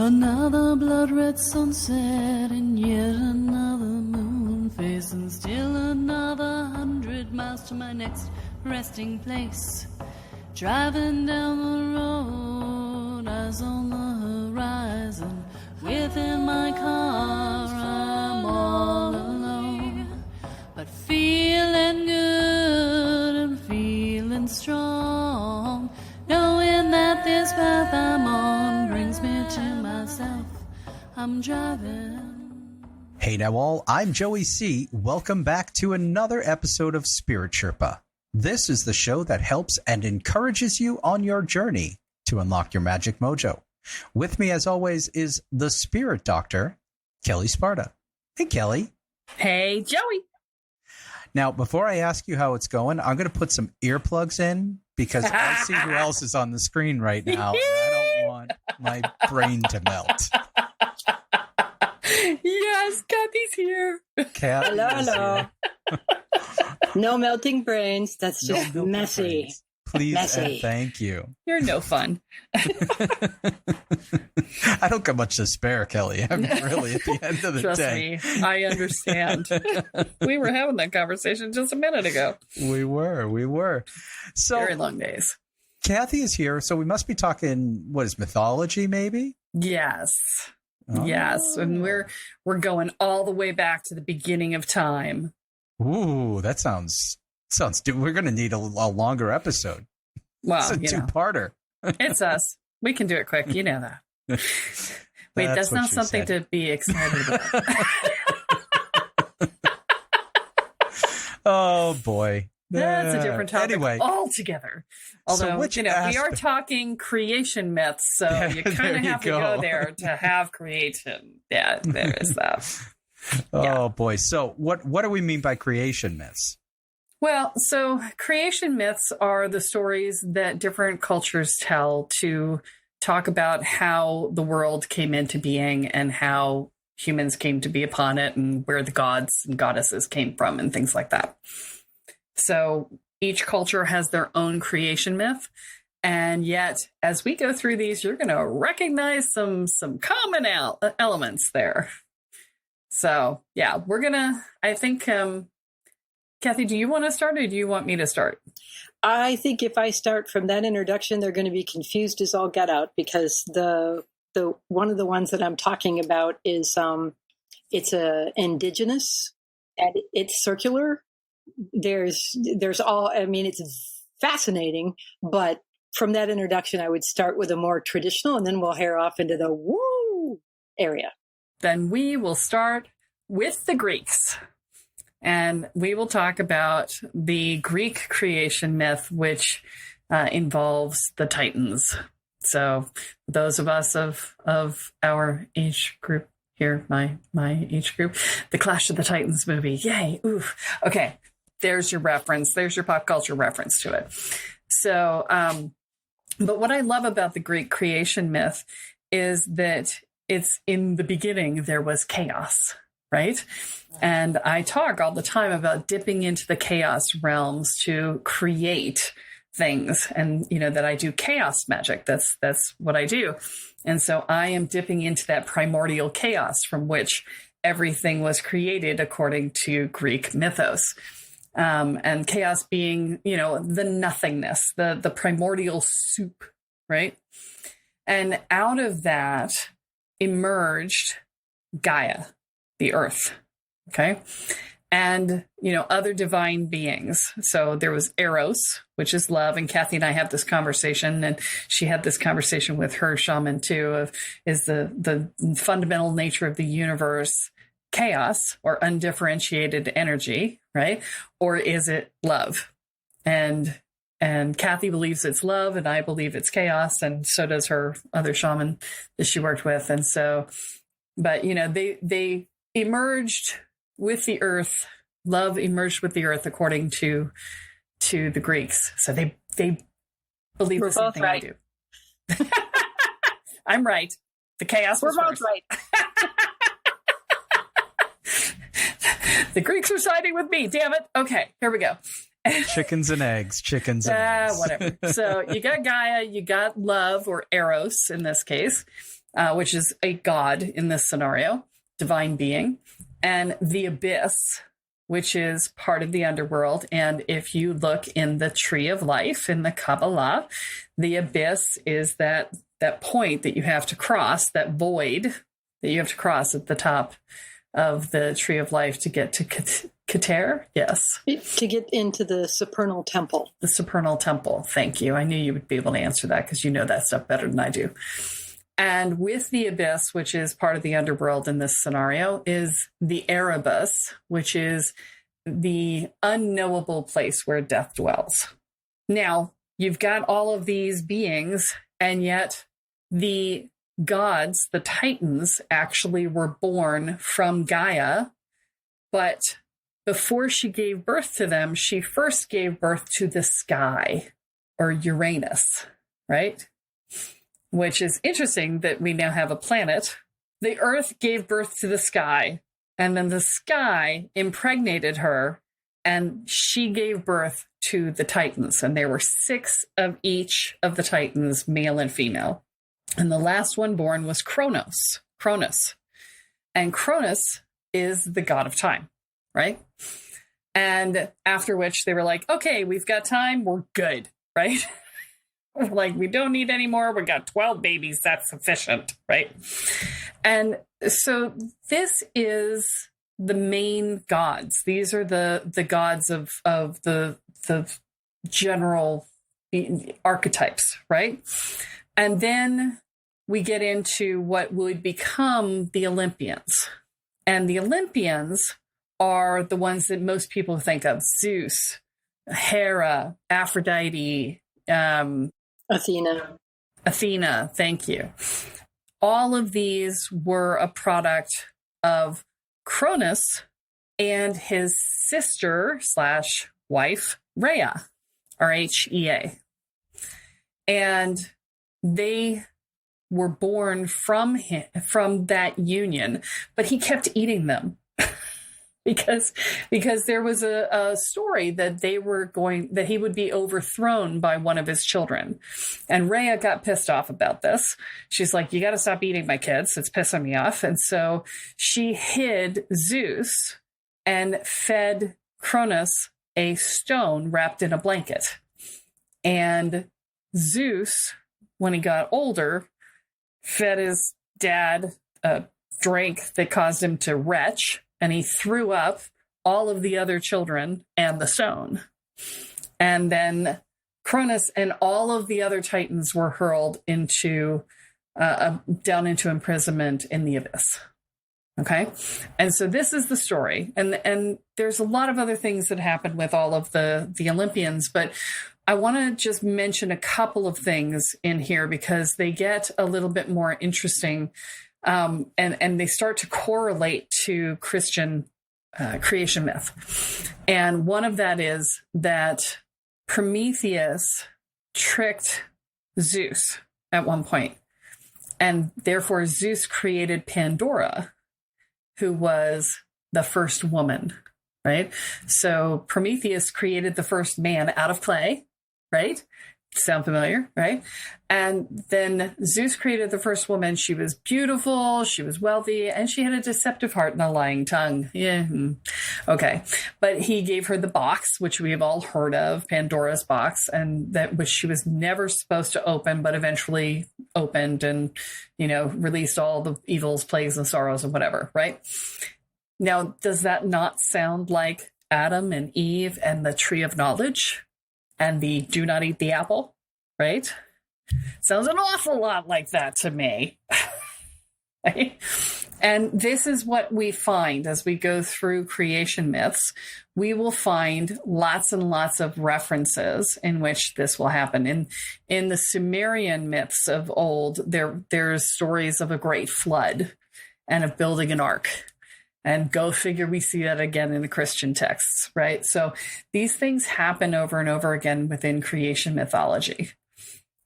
Another blood-red sunset and yet another moon face, and still another 100 miles to my next resting place. Driving down the road, eyes on the horizon. Within my car, I'm all alone, but feeling good and feeling strong, knowing that this path I'm on brings me to myself. I'm driving. Hey now all, I'm Joey C. Welcome back to another episode of Spirit Sherpa. This is the show that helps and encourages you on your journey to unlock your magic mojo. With me as always is the Spirit Doctor, Kelly Sparta. Hey Kelly. Hey Joey. Now, before I ask you how it's going, I'm going to put some earplugs in because I see who else is on the screen right now. And I don't want my brain to melt. Yes, Kathy's here. Hello. No melting brains. That's just messy. Brains. Please messy. And thank you. You're no fun. I don't got much to spare, Kelly. I'm really at the end of the Trust day. me, I understand. We were having that conversation just a minute ago. We were. So Very long days. Kathy is here, so we must be talking, what is mythology, maybe? Yes. Oh. Yes. And we're going all the way back to the beginning of time. Ooh, that sounds we're going to need a longer episode. Well, it's a you know, two-parter. it's us. We can do it quick. You know that. Wait, that's not something to be excited about. Oh boy. That's a different topic anyway, altogether. Although, we are talking creation myths, so you kind of have to go there to have creation. Yeah, there is that. Oh boy. So what do we mean by creation myths? Well, so creation myths are the stories that different cultures tell to talk about how the world came into being and how humans came to be upon it and where the gods and goddesses came from and things like that. So each culture has their own creation myth. And yet, as we go through these, you're going to recognize some common elements there. So, yeah, we're going to, I think, Kathy, do you want to start or do you want me to start? I think if I start from that introduction, they're going to be confused as all get out because the one of the ones that I'm talking about is it's a indigenous and it's circular. There's all, I mean, it's fascinating, but from that introduction, I would start with a more traditional and then we'll hair off into the woo area. Then we will start with the Greeks. And we will talk about the Greek creation myth, which involves the Titans. So those of us of our age group here, my age group, the Clash of the Titans movie. Yay. Oof. Okay. There's your reference. There's your pop culture reference to it. So, but what I love about the Greek creation myth is that it's in the beginning, there was chaos. Right. And I talk all the time about dipping into the chaos realms to create things and, that I do chaos magic. That's what I do. And so I am dipping into that primordial chaos from which everything was created according to Greek mythos. And chaos being, the nothingness, the primordial soup. Right. And out of that emerged Gaia. The earth. Okay. And, other divine beings. So there was Eros, which is love. And Kathy and I have this conversation and she had this conversation with her shaman too is the fundamental nature of the universe chaos or undifferentiated energy, right? Or is it love? And Kathy believes it's love and I believe it's chaos. And so does her other shaman that she worked with. And so, but, they emerged with the earth. Love emerged with the earth, according to the Greeks. So they believe the same thing right. I do. I'm right. The chaos was both right. The Greeks are siding with me. Damn it. Okay, here we go. Chickens and eggs. Whatever. So you got Gaia, you got love or Eros in this case. which is a god in this scenario, divine being, and the abyss, which is part of the underworld. And if you look in the tree of life in the Kabbalah, the abyss is that point that you have to cross, that void that you have to cross at the top of the tree of life to get to Keter. Yes. To get into the supernal temple. The supernal temple. Thank you. I knew you would be able to answer that because you know that stuff better than I do. And with the abyss, which is part of the underworld in this scenario, is the Erebus, which is the unknowable place where death dwells. Now, you've got all of these beings, and yet the gods, the Titans, actually were born from Gaia, but before she gave birth to them, she first gave birth to the sky, or Uranus, right? Which is interesting that we now have a planet. The Earth gave birth to the sky, and then the sky impregnated her, and she gave birth to the Titans. And there were 6 of each of the Titans, male and female. And the last one born was Cronus. And Cronus is the god of time, right? And after which they were like, okay, we've got time, we're good, right? Like, we don't need any more. We got 12 babies. That's sufficient, right? And so this is the main gods. These are the gods of the general archetypes, right? And then we get into what would become the Olympians. And the Olympians are the ones that most people think of: Zeus, Hera, Aphrodite, Athena, thank you. All of these were a product of Cronus and his sister / wife, Rhea, Rhea. And they were born from that union, but he kept eating them. Because there was a story that that he would be overthrown by one of his children. And Rhea got pissed off about this. She's like, you got to stop eating my kids. It's pissing me off. And so she hid Zeus and fed Cronus a stone wrapped in a blanket. And Zeus, when he got older, fed his dad a drink that caused him to retch. And he threw up all of the other children and the stone. And then Cronus and all of the other Titans were hurled into down into imprisonment in the abyss. Okay. And so this is the story. And there's a lot of other things that happen with all of the Olympians, but I want to just mention a couple of things in here because they get a little bit more interesting. And they start to correlate to Christian creation myth. And one of that is that Prometheus tricked Zeus at one point. And therefore Zeus created Pandora, who was the first woman, right? So Prometheus created the first man out of clay, right? Sound familiar, right? And then Zeus created the first woman. She was beautiful, she was wealthy, and she had a deceptive heart and a lying tongue. Yeah. Okay. But he gave her the box, which we have all heard of, Pandora's box, and which she was never supposed to open, but eventually opened and, released all the evils, plagues, and sorrows and whatever, right? Now, does that not sound like Adam and Eve and the tree of knowledge? And the do not eat the apple, right? Sounds an awful lot like that to me. Right? And this is what we find as we go through creation myths. We will find lots and lots of references in which this will happen. In the Sumerian myths of old, there's stories of a great flood and of building an ark. And go figure, we see that again in the Christian texts, right? So these things happen over and over again within creation mythology.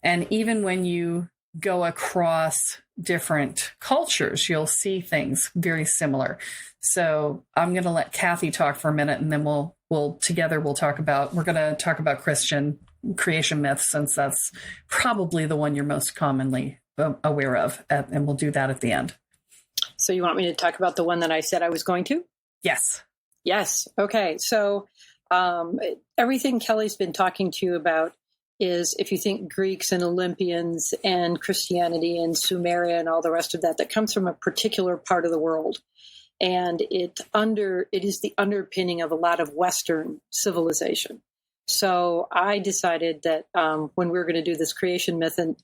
And even when you go across different cultures, you'll see things very similar. So I'm going to let Kathy talk for a minute, and then we're going to talk about Christian creation myths, since that's probably the one you're most commonly aware of, and we'll do that at the end. So you want me to talk about the one that I said I was going to? Yes. Yes. Okay. So everything Kelly's been talking to you about is, if you think Greeks and Olympians and Christianity and Sumeria and all the rest of that, that comes from a particular part of the world. And it is the underpinning of a lot of Western civilization. So I decided that when we were going to do this creation myth, and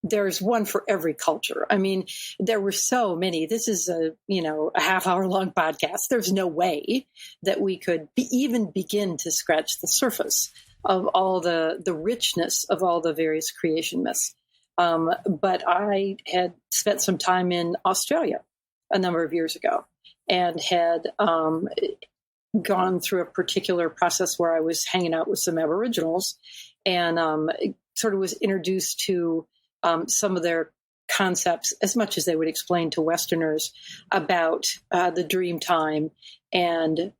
there's one for every culture. I mean, there were so many. This is a half-hour long podcast. There's no way that we could even begin to scratch the surface of all the richness of all the various creation myths. But I had spent some time in Australia a number of years ago and had gone through a particular process where I was hanging out with some Aboriginals and sort of was introduced to some of their concepts, as much as they would explain to Westerners, about the Dreamtime and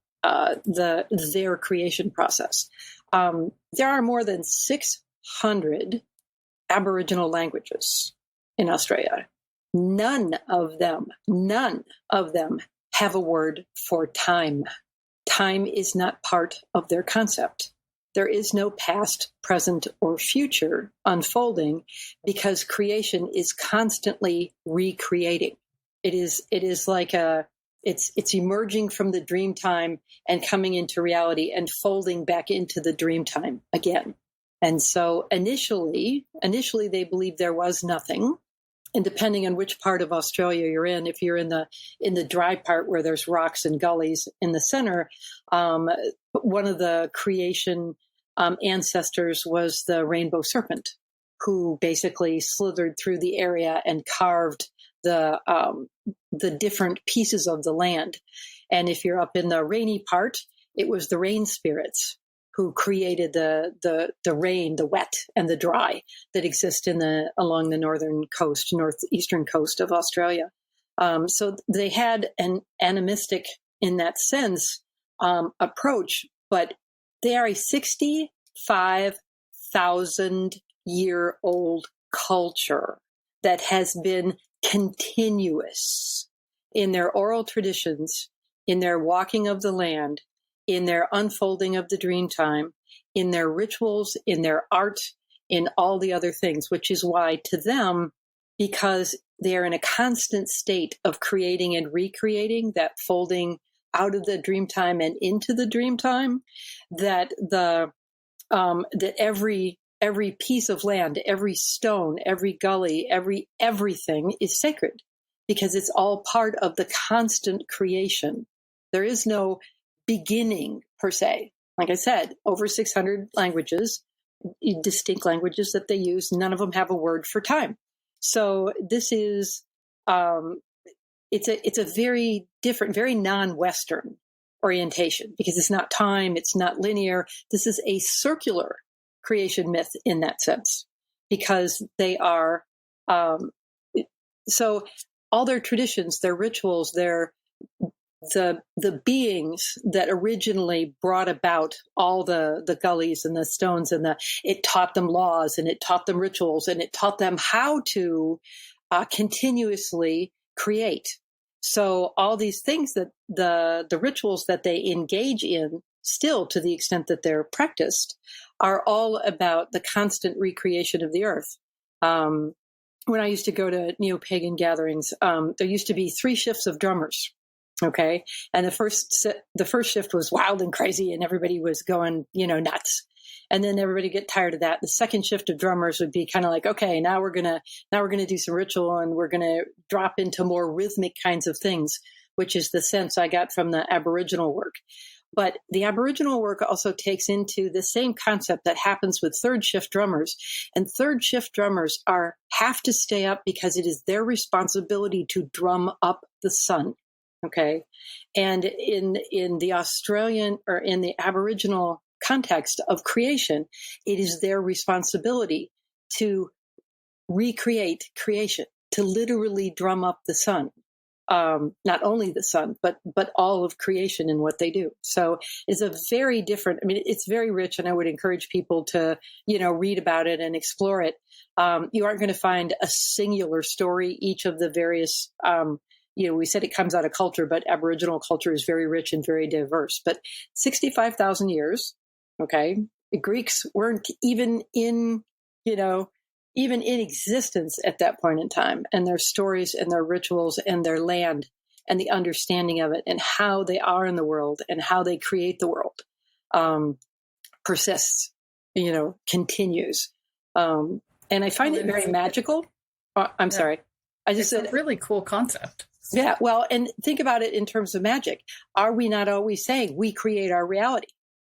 their creation process. There are more than 600 Aboriginal languages in Australia. None of them have a word for time. Time is not part of their concept. There is no past, present, or future unfolding because creation is constantly recreating. It is like it's emerging from the dream time and coming into reality and folding back into the dream time again. And so initially they believed there was nothing. And depending on which part of Australia you're in, if you're in the dry part where there's rocks and gullies in the center, one of the creation ancestors was the rainbow serpent, who basically slithered through the area and carved the different pieces of the land. And if you're up in the rainy part, it was the rain spirits who created the rain, the wet and the dry that exist along the northeastern coast of Australia. So they had an animistic, in that sense, approach, but they are a 65,000-year-old culture that has been continuous in their oral traditions, in their walking of the land, in their unfolding of the dream time, in their rituals, in their art, in all the other things, which is why to them, because they are in a constant state of creating and recreating, that folding out of the dream time and into the dream time, that that every piece of land, every stone, every gully, everything is sacred because it's all part of the constant creation. There is no beginning per se. Like I said, over 600 languages, distinct languages that they use. None of them have a word for time. So this is, it's a very different, very non-Western orientation because it's not time, it's not linear. This is a circular creation myth in that sense because they are, so all their traditions, their rituals, the beings that originally brought about all the gullies and the stones and it taught them laws and it taught them rituals and it taught them how to continuously create. So all these things that the rituals that they engage in still to the extent that they're practiced are all about the constant recreation of the earth. When I used to go to neo-pagan gatherings, there used to be 3 shifts of drummers. Okay. And the first shift was wild and crazy and everybody was going, nuts. And then everybody get tired of that. The second shift of drummers would be kind of like, okay, now we're going to do some ritual and we're going to drop into more rhythmic kinds of things, which is the sense I got from the Aboriginal work. But the Aboriginal work also takes into the same concept that happens with third shift drummers. And third shift drummers have to stay up because it is their responsibility to drum up the sun. Okay. And in the Australian or in the Aboriginal context of creation, it is their responsibility to recreate creation, to literally drum up the sun. not only the sun, but all of creation and what they do. So it's a very different, I mean, it's very rich, and I would encourage people to, read about it and explore it. You aren't going to find a singular story. Each of the various, we said it comes out of culture, but Aboriginal culture is very rich and very diverse. But 65,000 years, okay, the Greeks weren't even in existence at that point in time, and their stories and their rituals and their land and the understanding of it and how they are in the world and how they create the world persists, continues. And I find it very magical. I'm sorry. I just said a really cool concept. Yeah. Well, and think about it in terms of magic. Are we not always saying we create our reality?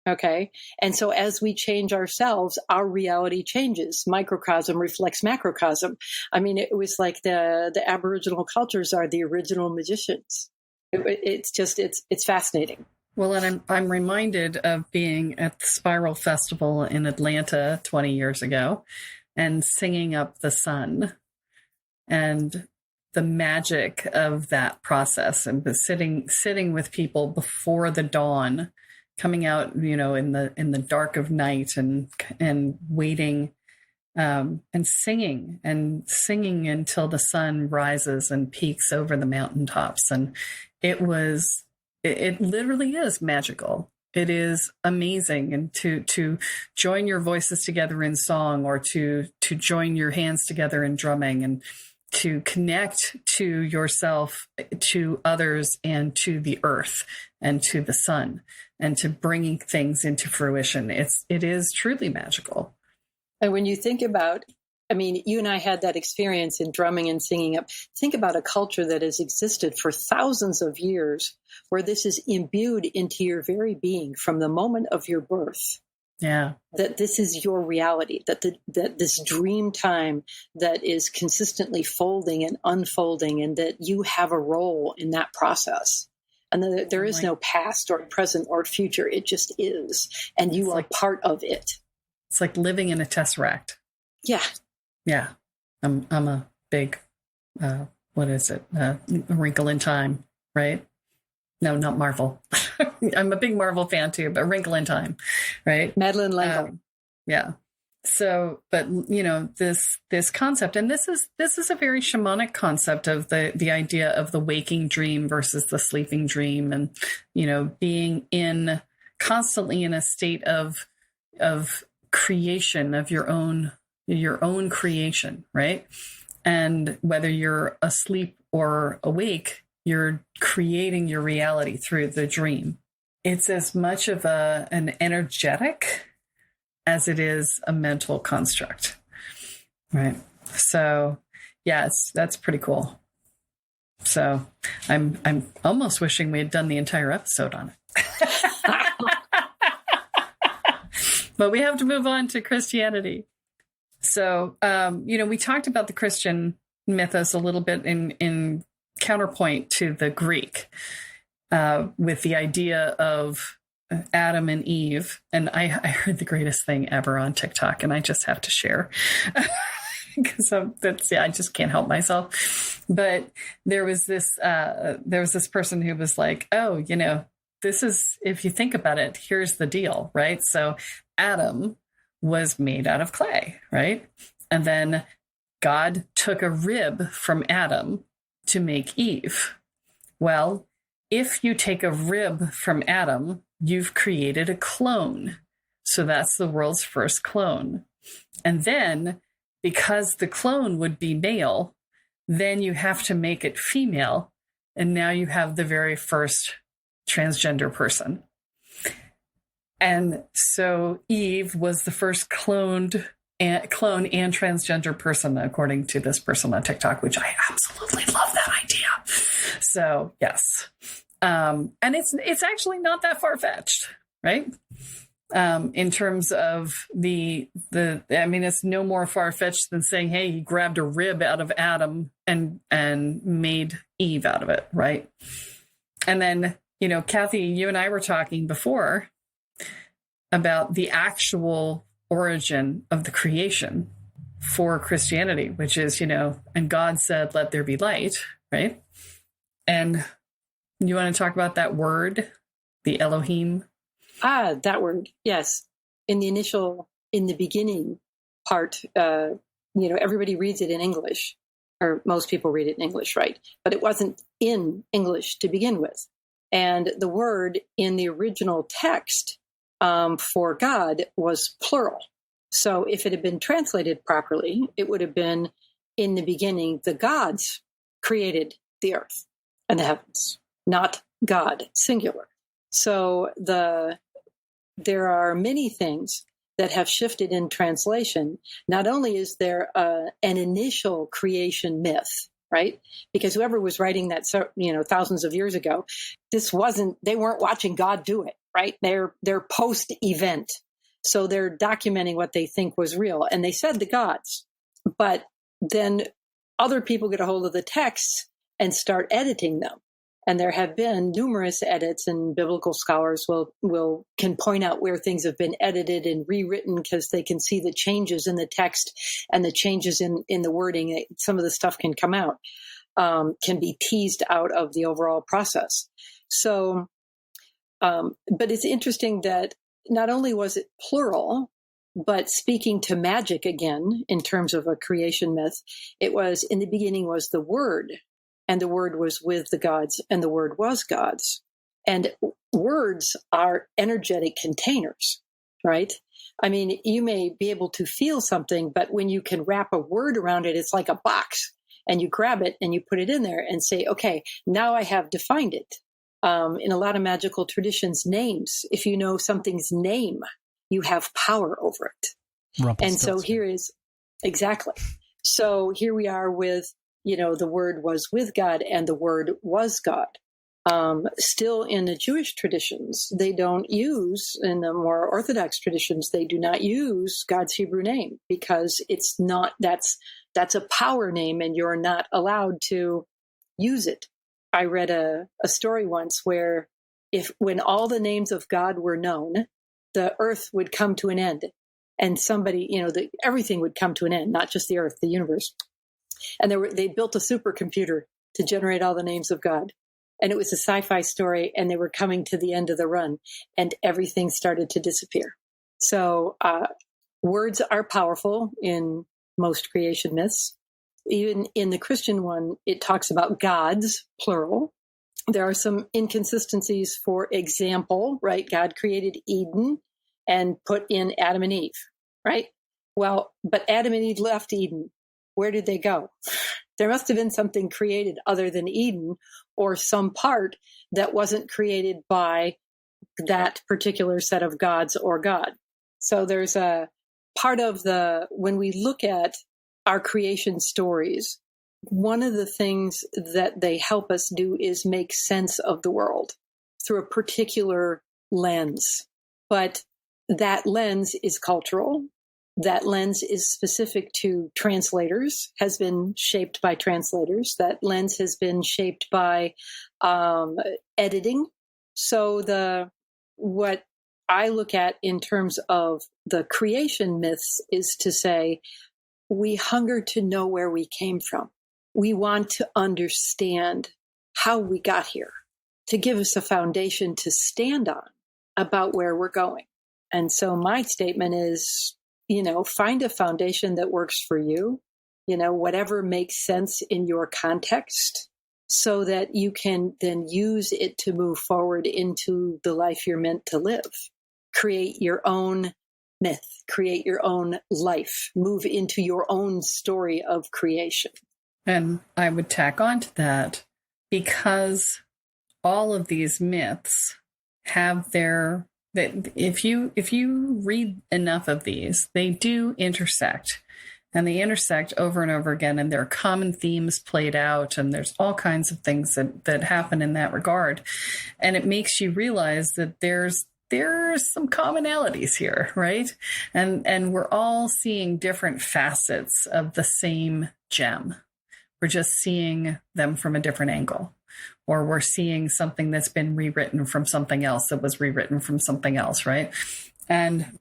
Okay. And so as we change ourselves, our reality changes. Microcosm reflects macrocosm. I mean, it was like the Aboriginal cultures are the original magicians. It's fascinating. Well, and I'm reminded of being at the Spiral Festival in Atlanta 20 years ago and singing up the sun and the magic of that process, and sitting with people before the dawn, coming out, in the dark of night and waiting, and singing until the sun rises and peaks over the mountaintops. And it literally is magical. It is amazing. And to join your voices together in song, or to join your hands together in drumming, and to connect to yourself, to others, and to the earth and to the sun, and to bringing things into fruition. It is truly magical. And when you think about, I mean, you and I had that experience in drumming and singing up. Think about a culture that has existed for thousands of years, where this is imbued into your very being from the moment of your birth. Yeah. That this is your reality, that this dream time that is consistently folding and unfolding, and that you have a role in that process. And that there is no past or present or future. It just is. And you are part of it. It's like living in a tesseract. Yeah. Yeah. I'm a big, what is it? A Wrinkle in Time, right? No, not Marvel. I'm a big Marvel fan too, but Wrinkle in Time, right? Madeline L'Engle. Yeah. So, but this concept, and this is a very shamanic concept of the idea of the waking dream versus the sleeping dream, and being constantly in a state of creation of your own creation, right? And whether you're asleep or awake, you're creating your reality through the dream. It's as much of an energetic as it is a mental construct, right? So, yeah, that's pretty cool. So, I'm almost wishing we had done the entire episode on it. But we have to move on to Christianity. So, we talked about the Christian mythos a little bit in counterpoint to the Greek, with the idea of Adam and Eve. And I heard the greatest thing ever on TikTok, and I just have to share because I just can't help myself. But there was this person who was like, oh, this is, if you think about it, here's the deal, right? So Adam was made out of clay, right? And then God took a rib from Adam to make Eve. Well, if you take a rib from Adam, you've created a clone. So that's the world's first clone. And then, because the clone would be male, then you have to make it female. And now you have the very first transgender person. And so Eve was the first clone and transgender person, according to this person on TikTok, which I absolutely love that idea. So yes. And it's actually not that far-fetched, right? In terms of it's no more far-fetched than saying, hey, he grabbed a rib out of Adam and made Eve out of it, right? And then, Kathy, you and I were talking before about the actual origin of the creation for Christianity, which is, and God said, let there be light, right? And you want to talk about that word, the Elohim? That word, yes. In the beginning part, everybody reads it in English, or most people read it in English, right? But it wasn't in English to begin with. And the word in the original text for God was plural. So if it had been translated properly, it would have been, in the beginning, the gods created the earth and the heavens, not God, singular. So there are many things that have shifted in translation. Not only is there an initial creation myth, right? Because whoever was writing that, thousands of years ago, they weren't watching God do it, right? They're post-event. So they're documenting what they think was real. And they said the gods, but then other people get a hold of the texts and start editing them. And there have been numerous edits, and biblical scholars can point out where things have been edited and rewritten because they can see the changes in the text and the changes in the wording. Some of the stuff can come out, can be teased out of the overall process. So, but it's interesting that not only was it plural, but speaking to magic again, in terms of a creation myth, it was, in the beginning was the Word, and the Word was with the gods, and the Word was God's. And words are energetic containers, right? I mean, you may be able to feel something, but when you can wrap a word around it, it's like a box, and you grab it and you put it in there and say, okay, now I have defined it. In a lot of magical traditions, names, if you know something's name, you have power over it. And so here is, exactly. So here we are with, the Word was with God and the Word was God. Still in the Jewish traditions, they don't use, in the more Orthodox traditions, they do not use God's Hebrew name because it's not, that's a power name and you're not allowed to use it. I read a story once where when all the names of God were known, the earth would come to an end, and everything would come to an end, not just the earth, the universe. And they built a supercomputer to generate all the names of God. And it was a sci-fi story, and they were coming to the end of the run, and everything started to disappear. So words are powerful in most creation myths. Even in the Christian one, it talks about gods, plural. There are some inconsistencies. For example, right? God created Eden and put in Adam and Eve, right? Well, but Adam and Eve left Eden. Where did they go? There must have been something created other than Eden, or some part that wasn't created by that particular set of gods or God. So there's a part of when we look at our creation stories, one of the things that they help us do is make sense of the world through a particular lens. But that lens is cultural. That lens is specific to translators, has been shaped by translators. That lens has been shaped by editing. So what I look at in terms of the creation myths is to say, we hunger to know where we came from. We want to understand how we got here, to give us a foundation to stand on about where we're going. And so my statement is, find a foundation that works for you, whatever makes sense in your context, so that you can then use it to move forward into the life you're meant to live. Create your own myth, create your own life, move into your own story of creation. And I would tack on to that, because all of these myths have if you read enough of these, they do intersect, and they intersect over and over again, and there are common themes played out, and there's all kinds of things that happen in that regard. And it makes you realize that there's some commonalities here, right? And we're all seeing different facets of the same gem. We're just seeing them from a different angle, or we're seeing something that's been rewritten from something else that was rewritten from something else, right? And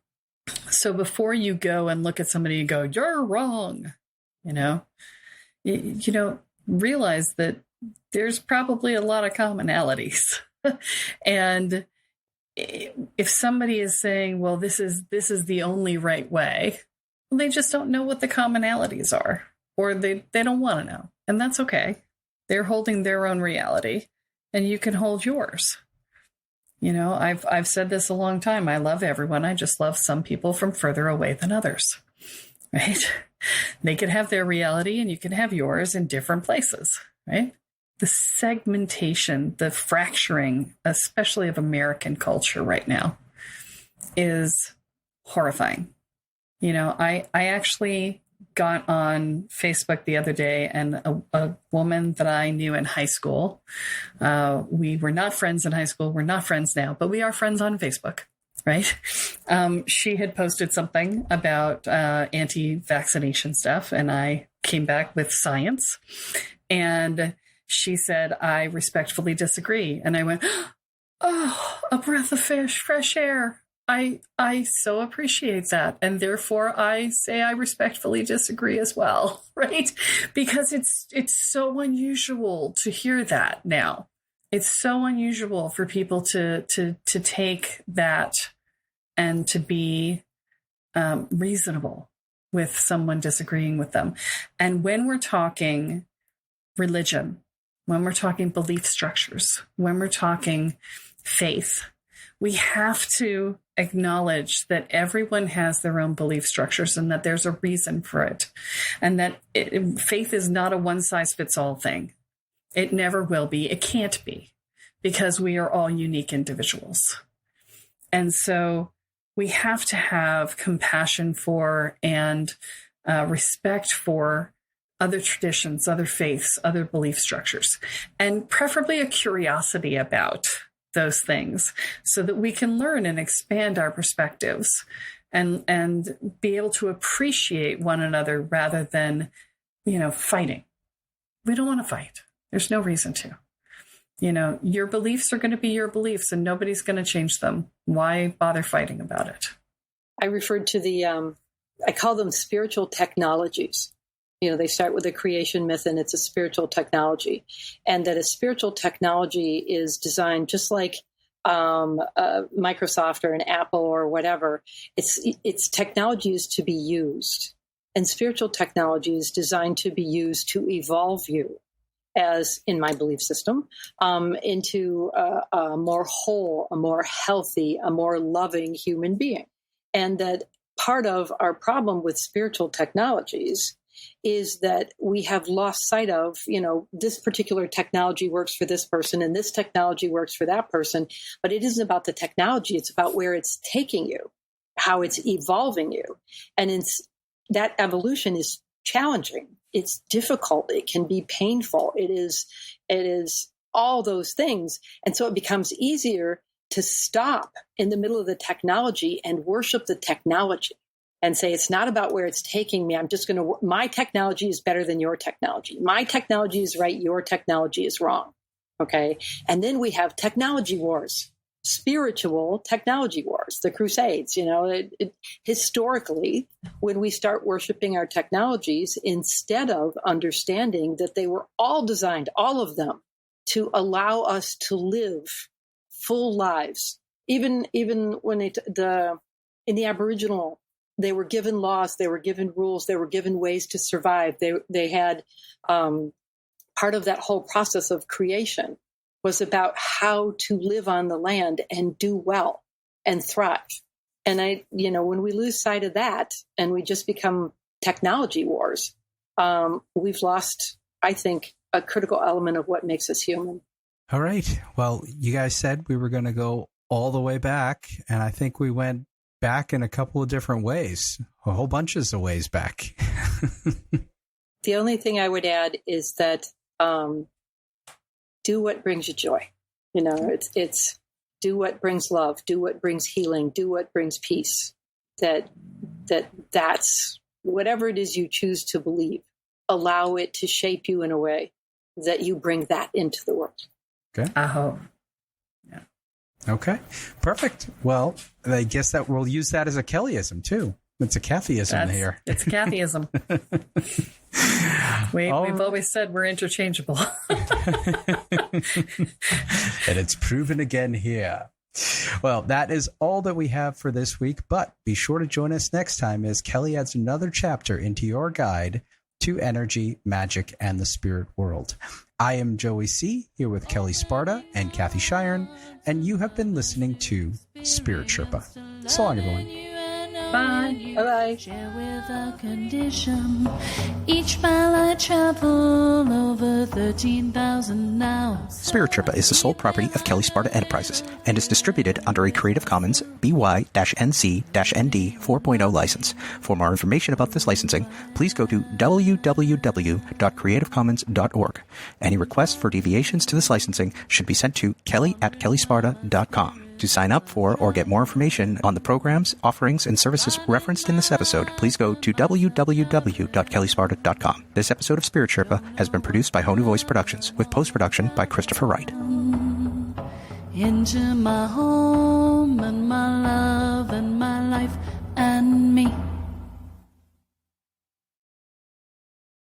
so before you go and look at somebody and go, you're wrong, you realize that there's probably a lot of commonalities. And if somebody is saying, well, this is the only right way, well, they just don't know what the commonalities are, or they don't want to know. And that's okay. They're holding their own reality, and you can hold yours. You know, I've said this a long time. I love everyone. I just love some people from further away than others, right? They can have their reality and you can have yours in different places, right? The segmentation, the fracturing, especially of American culture right now, is horrifying. You know, I actually got on Facebook the other day, and a woman that I knew in high school, we were not friends in high school. We're not friends now, but we are friends on Facebook, right? She had posted something about anti-vaccination stuff, and I came back with science. And she said, I respectfully disagree. And I went, oh, a breath of fresh air. I so appreciate that. And therefore I say I respectfully disagree as well, right? Because it's so unusual to hear that now. It's so unusual for people to take that and to be reasonable with someone disagreeing with them. And when we're talking religion, when we're talking belief structures, when we're talking faith, we have to acknowledge that everyone has their own belief structures and that there's a reason for it. And that faith is not a one-size-fits-all thing. It never will be. It can't be, because we are all unique individuals. And so we have to have compassion for and respect for other traditions, other faiths, other belief structures, and preferably a curiosity about those things so that we can learn and expand our perspectives and be able to appreciate one another rather than, you know, fighting. We don't want to fight. There's no reason to. You know, your beliefs are going to be your beliefs and nobody's going to change them. Why bother fighting about it? I referred to I call them spiritual technologies. You know, they start with a creation myth and it's a spiritual technology. And that a spiritual technology is designed just like Microsoft or an Apple or whatever. It's technology is to be used. And spiritual technology is designed to be used to evolve you, as in my belief system, into a more whole, a more healthy, a more loving human being. And that part of our problem with spiritual technologies is that we have lost sight of, you know, this particular technology works for this person and this technology works for that person. But it isn't about the technology. It's about where it's taking you, how it's evolving you. And that evolution is challenging. It's difficult. It can be painful. It is all those things. And so it becomes easier to stop in the middle of the technology and worship the technology and say, it's not about where it's taking me. My technology is better than your technology. My technology is right. Your technology is wrong. Okay. And then we have technology wars, spiritual technology wars, the Crusades. You know, historically, when we start worshiping our technologies, instead of understanding that they were all designed, all of them, to allow us to live full lives, even when in the Aboriginal, they were given laws, they were given rules, they were given ways to survive. They had part of that whole process of creation was about how to live on the land and do well and thrive. And when we lose sight of that and we just become technology wars, we've lost, I think, a critical element of what makes us human. All right. Well, you guys said we were going to go all the way back, and I think we went back in a couple of different ways, a whole bunches of ways back. The only thing I would add is that do what brings you joy. You know, it's do what brings love, do what brings healing, do what brings peace. That's whatever it is you choose to believe. Allow it to shape you in a way that you bring that into the world. Okay. I hope. Okay, perfect. Well, I guess that we'll use that as a Kellyism too. It's a Kathyism here. It's Kathyism. We've always said we're interchangeable. And it's proven again here. Well, that is all that we have for this week, but be sure to join us next time as Kelly adds another chapter into your guide to energy, magic, and the spirit world. I am Joey C., here with Kelly Sparta and Kathy Shiren, and you have been listening to Spirit Sherpa. So long, everyone. Bye. Bye-bye. Share with a condition. Each mile I travel over 13,000 now. Spirit Sherpa is the sole property of Kelly Sparta Enterprises and is distributed under a Creative Commons BY-NC-ND 4.0 license. For more information about this licensing, please go to www.creativecommons.org. Any requests for deviations to this licensing should be sent to kelly@kellysparta.com. To sign up for or get more information on the programs, offerings, and services referenced in this episode, please go to www.kellysparta.com. This episode of Spirit Sherpa has been produced by Honu Voice Productions, with post-production by Christopher Wright. Into my home and my love and my life.